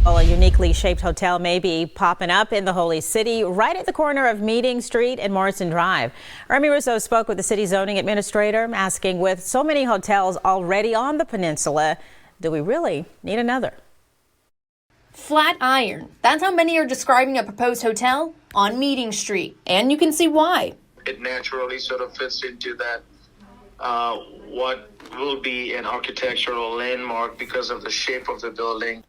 Well, a uniquely shaped hotel may be popping up in the Holy City, right at the corner of Meeting Street and Morrison Drive. Remy Russo spoke with the city zoning administrator, asking, with so many hotels already on the peninsula, do we really need another? Flatiron. That's how many are describing a proposed hotel on Meeting Street, and you can see why. It naturally sort of fits into that what will be an architectural landmark because of the shape of the building.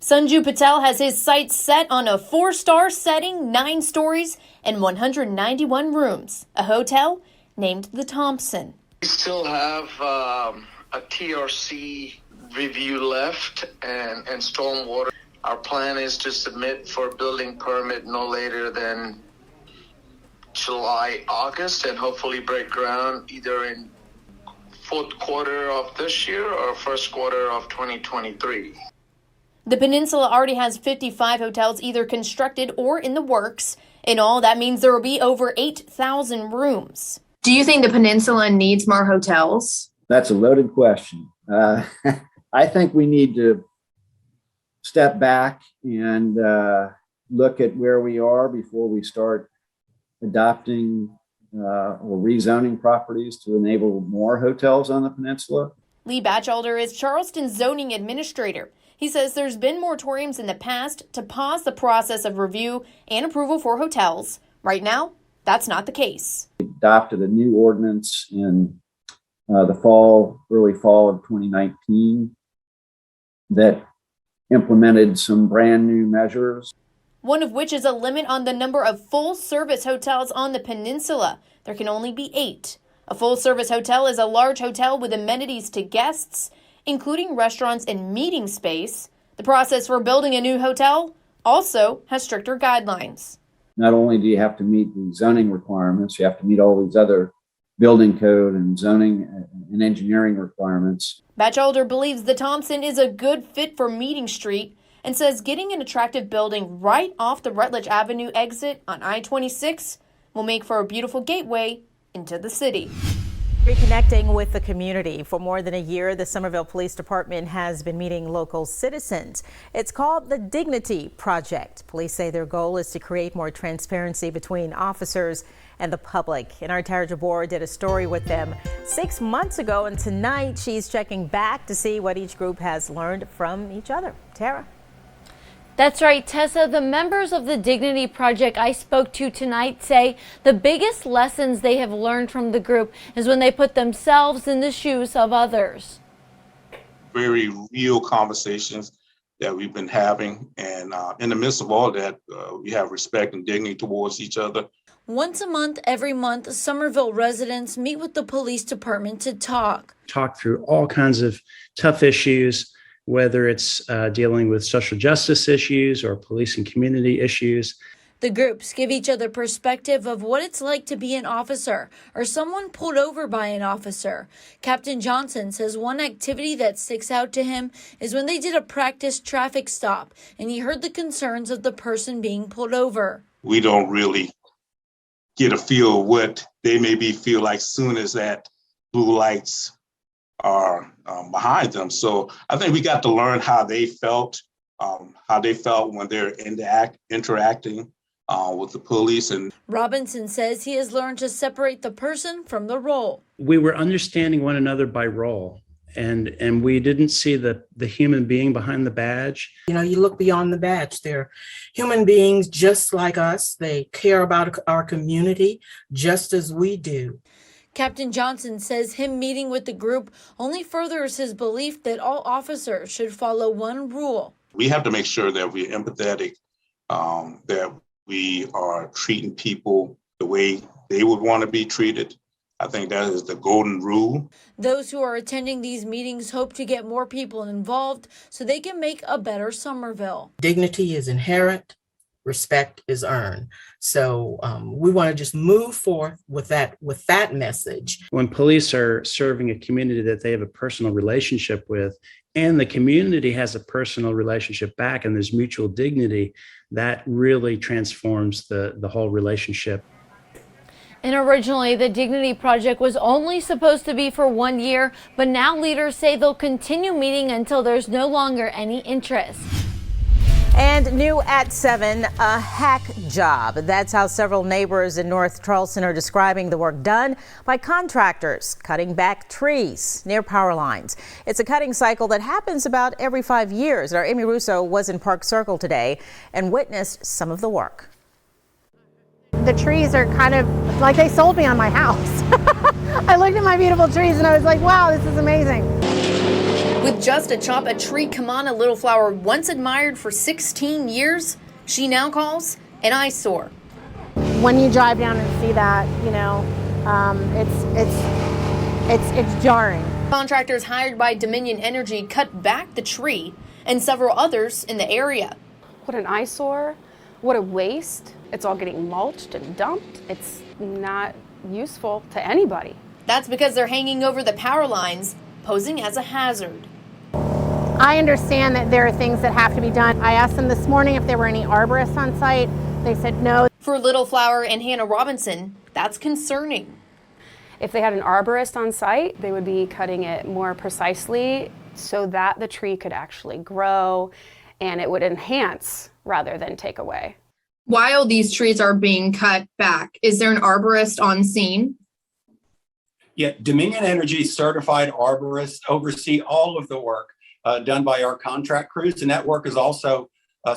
Sunju Patel has his sights set on a 4-star setting, 9 stories, and 191 rooms. A hotel named the Thompson. We still have a TRC review left and stormwater. Our plan is to submit for building permit no later than July, August, and hopefully break ground either in fourth quarter of this year or first quarter of 2023. The peninsula already has 55 hotels either constructed or in the works. In all, that means there will be over 8,000 rooms. Do you think the peninsula needs more hotels? That's a loaded question. I think we need to step back and look at where we are before we start adopting or rezoning properties to enable more hotels on the peninsula. Lee Batchelder is Charleston's zoning administrator. He says there's been moratoriums in the past to pause the process of review and approval for hotels. Right now, that's not the case. We adopted a new ordinance in the early fall of 2019 that implemented some brand new measures. One of which is a limit on the number of full-service hotels on the peninsula. There can only be 8. A full-service hotel is a large hotel with amenities to guests, including restaurants and meeting space. The process for building a new hotel also has stricter guidelines. Not only do you have to meet the zoning requirements, you have to meet all these other building code and zoning and engineering requirements. Batchelder believes the Thompson is a good fit for Meeting Street and says getting an attractive building right off the Rutledge Avenue exit on I-26 will make for a beautiful gateway into the city. Reconnecting with the community. For more than a year, the Summerville Police Department has been meeting local citizens. It's called the Dignity Project. Police say their goal is to create more transparency between officers and the public. And our Tara Jabor did a story with them 6 months ago, and tonight she's checking back to see what each group has learned from each other. Tara. That's right, Tessa. The members of the Dignity Project I spoke to tonight say the biggest lessons they have learned from the group is when they put themselves in the shoes of others. Very real conversations that we've been having, and in the midst of all that, we have respect and dignity towards each other. Once a month, every month, Summerville residents meet with the police department to talk through all kinds of tough issues, whether it's dealing with social justice issues or police and community issues. The groups give each other perspective of what it's like to be an officer or someone pulled over by an officer. Captain Johnson says one activity that sticks out to him is when they did a practice traffic stop and he heard the concerns of the person being pulled over. We don't really get a feel of what they maybe feel like soon as that blue lights are behind them. So I think we got to learn how they felt when they're interacting with the police. And Robinson says he has learned to separate the person from the role. We were understanding one another by role, and we didn't see the human being behind the badge. You know, you look beyond the badge. They're human beings just like us. They care about our community just as we do. Captain Johnson says him meeting with the group only furthers his belief that all officers should follow one rule. We have to make sure that we're empathetic, that we are treating people the way they would want to be treated. I think that is the golden rule. Those who are attending these meetings hope to get more people involved so they can make a better Summerville. Dignity is inherent. Respect is earned. So we want to just move forth with that message. When police are serving a community that they have a personal relationship with, and the community has a personal relationship back, and there's mutual dignity, that really transforms the whole relationship. And originally, the Dignity Project was only supposed to be for 1 year, but now leaders say they'll continue meeting until there's no longer any interest. And new at 7, a hack job. That's how several neighbors in North Charleston are describing the work done by contractors cutting back trees near power lines. It's a cutting cycle that happens about every 5 years. Our Amy Russo was in Park Circle today and witnessed some of the work. The trees are kind of like they sold me on my house. I looked at my beautiful trees and I was like, wow, this is amazing. With just a chop, a tree Kamana Little Flower once admired for 16 years, she now calls an eyesore. When you drive down and see that, you know, it's jarring. Contractors hired by Dominion Energy cut back the tree and several others in the area. What an eyesore, what a waste. It's all getting mulched and dumped. It's not useful to anybody. That's because they're hanging over the power lines, posing as a hazard. I understand that there are things that have to be done. I asked them this morning if there were any arborists on site. They said no. For Little Flower and Hannah Robinson, that's concerning. If they had an arborist on site, they would be cutting it more precisely so that the tree could actually grow and it would enhance rather than take away. While these trees are being cut back, is there an arborist on scene? Yeah, Dominion Energy certified arborists oversee all of the work done by our contract crews, and that work is also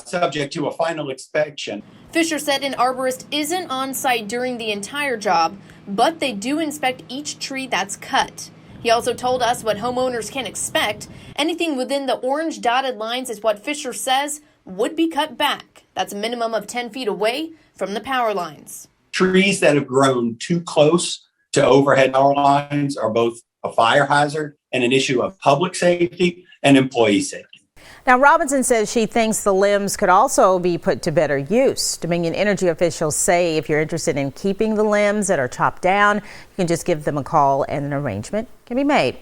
subject to a final inspection. Fisher said an arborist isn't on site during the entire job, but they do inspect each tree that's cut. He also told us what homeowners can expect. Anything within the orange dotted lines is what Fisher says would be cut back. That's a minimum of 10 feet away from the power lines. Trees that have grown too close to overhead power lines are both a fire hazard and an issue of public safety and employee safety. Now, Robinson says she thinks the limbs could also be put to better use. Dominion Energy officials say if you're interested in keeping the limbs that are chopped down, you can just give them a call and an arrangement can be made.